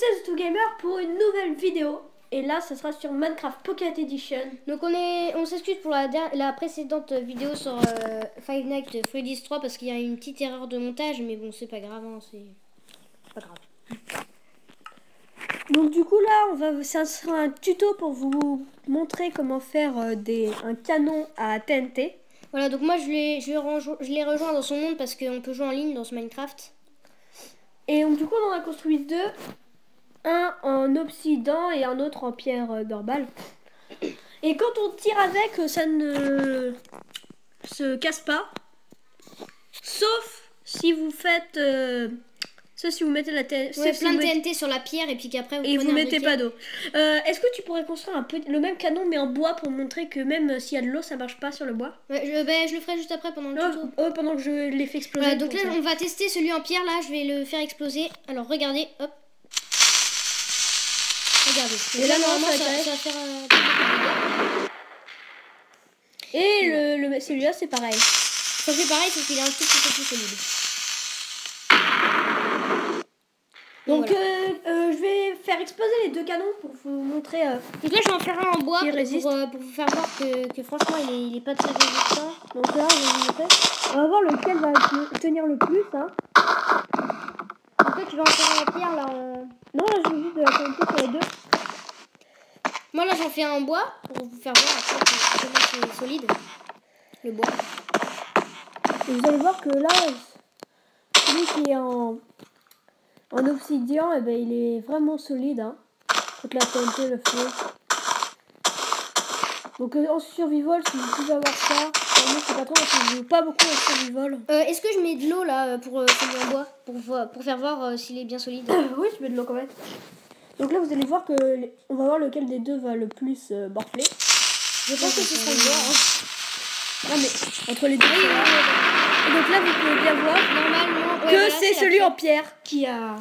c'est Z2Gamer pour une nouvelle vidéo. Et là, ça sera sur Minecraft Pocket Edition. Donc on s'excuse pour la précédente vidéo sur Five Nights at Freddy's 3 parce qu'il y a une petite erreur de montage, mais bon, c'est pas grave, hein, c'est pas grave. Donc du coup là, ça sera un tuto pour vous montrer comment faire un canon à TNT. Voilà, donc moi je l'ai rejoint dans son monde parce qu'on peut jouer en ligne dans ce Minecraft. Et donc du coup on en a construit deux. Un en obsidian et un autre en pierre normale. Et quand on tire avec, ça ne se casse pas. Sauf si vous faites... si vous mettez la TNT... Ouais, plein de TNT sur la pierre et puis qu'après vous mettez pas d'eau. Est-ce que tu pourrais construire le même canon mais en bois pour montrer que même s'il y a de l'eau, ça marche pas sur le bois? Ouais, je le ferai juste après pendant le tuto. Pendant que je l'ai fait exploser. Voilà, donc là on va tester celui en pierre, là je vais le faire exploser. Alors regardez, hop. Regardez. Et là normalement ça va faire et celui-là c'est pareil. Ça fait pareil sauf qu'il est un tout petit peu plus solide. Donc voilà. Je vais faire exploser les deux canons pour vous montrer. Donc là je vais en faire un en bois pour vous faire voir que franchement il est pas très résistant. Donc là je vais vous montrer. On va voir lequel va tenir le plus. Hein. Donc là tu vas en faire un en pierre là. Non là je veux juste de la qualité sur les deux. Moi là j'en fais un en bois pour vous faire voir après comment c'est solide le bois. Et vous allez voir que là celui qui est en obsidian, eh ben, il est vraiment solide. Hein, quand la TNT le fait. Donc en survival, si vous pouvez avoir ça, moi c'est pas trop parce que je joue pas beaucoup en survival. Est-ce que je mets de l'eau là pour celui en bois pour faire voir s'il est bien solide? Oui, je mets de l'eau quand même. Donc là vous allez voir que on va voir lequel des deux va le plus morfler. Je pense que ce sera le bois. Hein. Non mais entre les deux. Et donc là vous pouvez bien voir normalement que voilà, c'est celui en pierre qui a...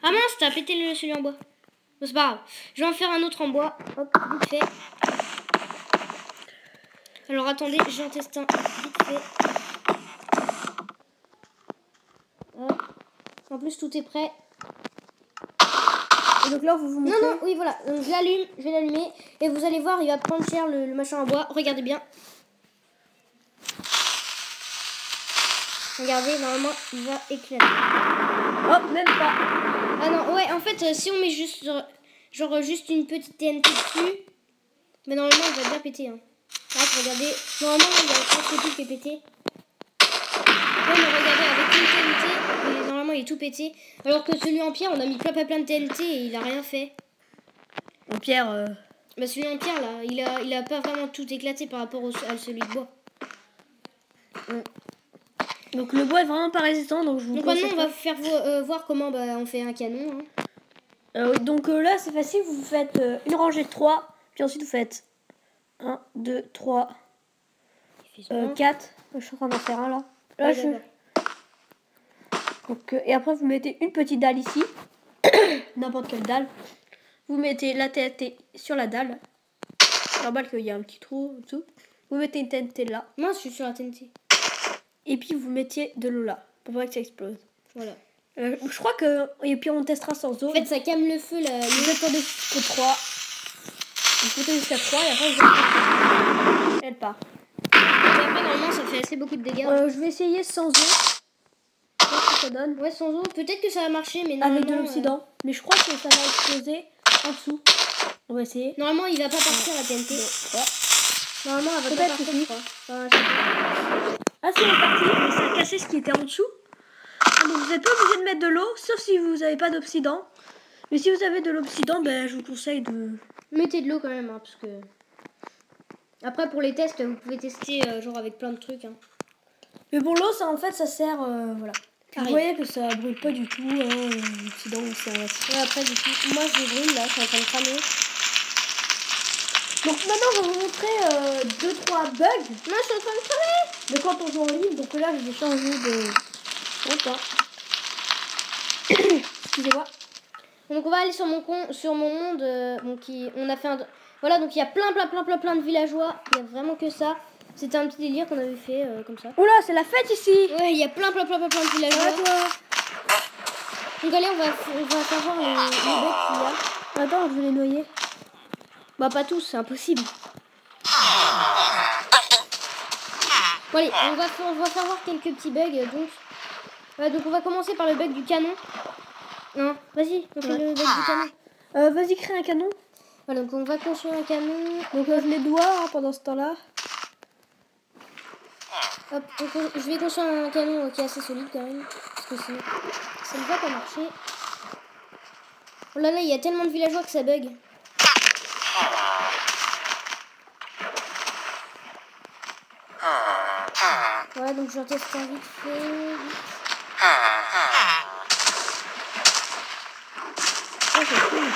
Ah mince, t'as pété celui en bois. Bon, c'est pas grave. Je vais en faire un autre en bois. Hop, vite fait. Alors attendez, j'en teste un vite fait. Hop. En plus tout est prêt. Et donc là vous vous montrez... Non, oui voilà. Donc je vais l'allumer. Et vous allez voir, il va prendre cher le machin en bois. Regardez bien. Regardez, normalement, il va éclater. Oh, même pas. Ah non, ouais, en fait, si on met juste, genre juste une petite TNT dessus, mais normalement, il va bien péter. Hein. Là, regardez, normalement, il y a un truc qui est pété. Ouais, mais regardez, avec une TNT, normalement, il est tout pété. Alors que celui en pierre, on a mis plein de TNT et il a rien fait. En pierre... Bah, celui en pierre, là, il a pas vraiment tout éclaté par rapport à celui de bois. Donc le bois est vraiment pas résistant, donc je vous maintenant on va faire voir comment on fait un canon. Hein. Donc là c'est facile, vous faites une rangée de 3, puis ensuite vous faites 1, 2, 3, 4. Je suis en train d'en faire un là. Donc, et après vous mettez une petite dalle ici, n'importe quelle dalle. Vous mettez la TNT sur la dalle. Normal qu'il y a un petit trou en dessous. Vous mettez une TNT là. Moi je suis sur la TNT. Et puis vous mettiez de l'eau là, pour pas que ça explose. Voilà. Je crois que... Et puis on testera sans eau. En fait ça calme le feu là. Vous attendez jusqu'au 3. Vous comptez jusqu'à 3 et après vous... Elle part. Et après normalement ça fait assez beaucoup de dégâts. Je vais essayer sans eau. Qu'est-ce que ça donne? Ouais sans eau. Peut-être que ça va marcher mais normalement... Avec de l'oxydant. Mais je crois que ça va exploser en dessous. On va essayer. Normalement il va pas partir la TNT. Normalement elle va pas partir je crois. Ah c'est parti, mais ça a cassé ce qui était en dessous. Donc vous n'êtes pas obligé de mettre de l'eau, sauf si vous n'avez pas d'obsidian. Mais si vous avez de l'obsidian, ben, je vous conseille de... Mettez de l'eau quand même, hein, parce que... Après pour les tests, vous pouvez tester genre avec plein de trucs. Hein. Mais pour l'eau, ça en fait, ça sert... voilà. Vous voyez que ça brûle pas du tout. L'obsidian, ouais, après du coup, moi je brûle là, je suis en train de cramer. Donc maintenant on va vous montrer 2-3 bugs. Non, je suis en train de cramer. De quand on joue en ligne. Donc là je vais changer de... Attends. Excusez-moi. Donc on va aller sur mon monde. On a fait un... Voilà, donc il y a plein de villageois. Il y a vraiment que ça. C'était un petit délire qu'on avait fait comme ça. Oula, c'est la fête ici. Ouais, il y a plein de villageois. Donc allez, on va faire voir les bugs qu'il y a. Attends, je vais les noyer. Bah pas tous, c'est impossible. Bon allez, on va faire voir quelques petits bugs donc. Donc on va commencer par le bug du canon. Non, vas-y, on fait le bug du canon. Vas-y, crée un canon. Voilà, donc on va construire un canon. Donc je les dois pendant ce temps-là. Hop, donc, je vais construire un canon qui est assez solide quand même. Parce que sinon, ça ne va pas marcher. Oh là là, il y a tellement de villageois que ça bug. Voilà, donc je reteste ça vite fait. Oh, c'est cool.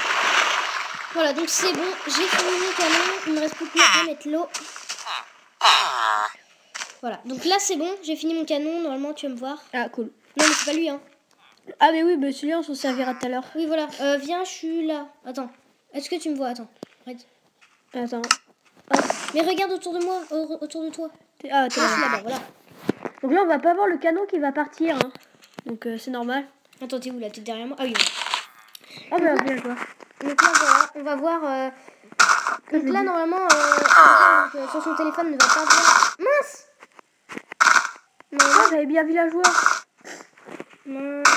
Voilà, donc c'est bon, j'ai fini mon canon. Il me reste plus qu'à mettre l'eau. Voilà, donc là c'est bon, j'ai fini mon canon. Normalement, tu vas me voir. Ah, cool. Non, mais c'est pas lui, hein. Ah, mais oui, mais celui-là, on s'en servira tout à l'heure. Oui, voilà. Viens, je suis là. Attends. Est-ce que tu me vois? Attends. Arrête. Attends. Mais regarde autour de moi, autour de toi. Ah, t'es Je là. suis là-bas, voilà. Donc là, on va pas voir le canon qui va partir. Hein. Donc c'est normal. Attends, t'es où là? T'es derrière moi? Ah oui, voilà. Ah, bah, bien, quoi. Donc là, voilà, on va voir. Donc là, normalement, sur son téléphone ne va pas voir. Mince! Non, Ah, j'avais bien villageois. mince.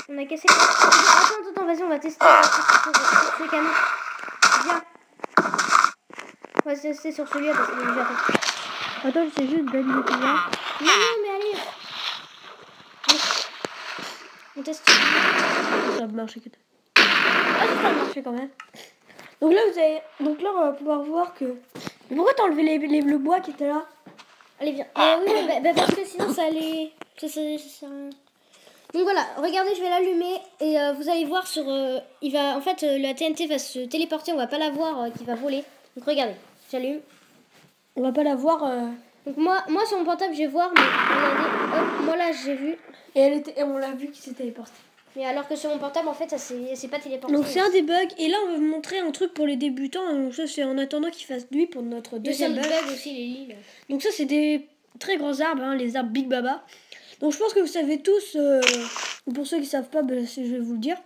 On a cassé. Attends, vas-y, on va tester. Ce canon. Viens. On va tester sur celui-là parce qu'il est déjà parti. Attends, c'est juste Ben le là. Non, mais allez. On teste. Ça a marché. Ah, ça a marché quand même. Donc là, on va pouvoir voir que. Mais pourquoi t'as enlevé le bois qui était là? Allez, viens. Oui, parce que sinon ça allait. Ça sert à rien. Donc voilà, regardez, je vais l'allumer et vous allez voir sur. Il va, en fait, la TNT va se téléporter, on va pas la voir qui va voler. Donc regardez, j'allume. On va pas la voir. Donc moi sur mon portable, je vais voir, mais regardez, hop, moi là j'ai vu. Et on l'a vu qui s'est téléporté. Mais alors que sur mon portable, en fait, ça c'est pas téléporté. Donc c'est un des bugs. Et là, on va vous montrer un truc pour les débutants. Donc ça, c'est en attendant qu'il fasse nuit pour notre deuxième bug. bug aussi, les lits. Là. Donc ça, c'est des très grands arbres, hein, les arbres Big Baba. Donc je pense que vous savez tous, pour ceux qui ne savent pas, ben, je vais vous le dire,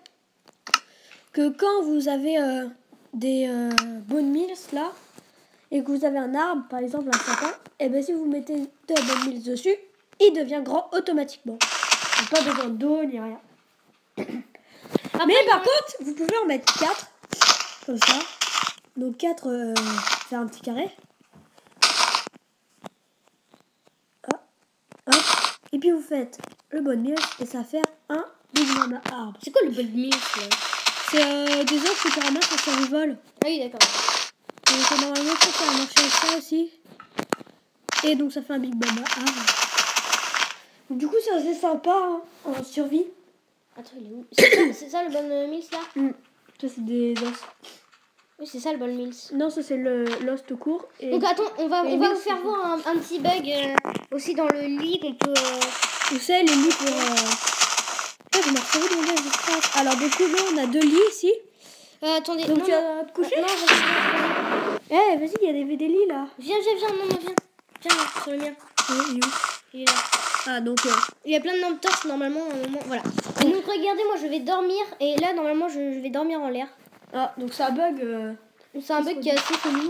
que quand vous avez des bone mills là, et que vous avez un arbre, par exemple un sapin, et ben si vous mettez 2 bone mills dessus, il devient grand automatiquement. Donc, pas besoin d'eau ni rien. Après, mais par contre, vous pouvez en mettre 4, comme ça. Donc 4, faire un petit carré. Hop. Et puis vous faites le bone meal et ça va faire un Big Mama arbre. c'est quoi le bug milk là? C'est des arbres que tu ramasses en survival. Ah oui, d'accord. Donc normalement ça va marcher avec ça aussi. Et donc ça fait un Big Mama arbre. Donc, du coup c'est assez sympa hein, en survie. Attends, il est où? C'est ça le bon mills là? Ça c'est des os. Oui, c'est ça le bon mills. Non, ça c'est l'os tout court. Et Donc attends, on va mills, vous faire voir un petit bug aussi dans le lit qu'on peut... Vous savez les lits pour... Ah, je m'en retrouve dans les espaces. Alors du coup là on a 2 lits ici. attendez, Donc non, tu vas te coucher? non, Eh vas-y, il y a des lits là. viens, non, viens. Viens, là, sur le mien. Oui, il est où? Il est là. Ah donc... Il y a plein de noms normalement, à un moment, voilà. Et donc regardez, moi je vais dormir, et là normalement je vais dormir en l'air. Ah, donc ça bug. C'est un bug qui est assez connu.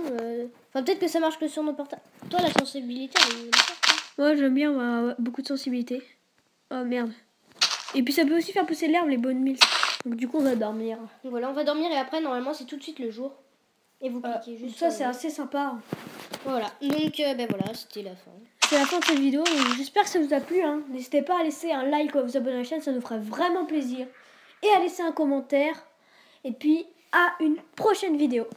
Enfin, peut-être que ça marche que sur nos portables. Toi, la sensibilité, elle est forte, hein. Moi j'aime bien beaucoup de sensibilité. Oh merde. Et puis ça peut aussi faire pousser l'herbe les bonnes mills. Donc du coup on va dormir. Donc voilà, on va dormir et après normalement c'est tout de suite le jour. Et vous cliquez juste. Ça c'est assez sympa. Voilà. Donc ben voilà, c'était la fin. C'est la fin de cette vidéo. J'espère que ça vous a plu. Hein. N'hésitez pas à laisser un like ou à vous abonner à la chaîne, ça nous ferait vraiment plaisir. Et à laisser un commentaire. Et puis à une prochaine vidéo.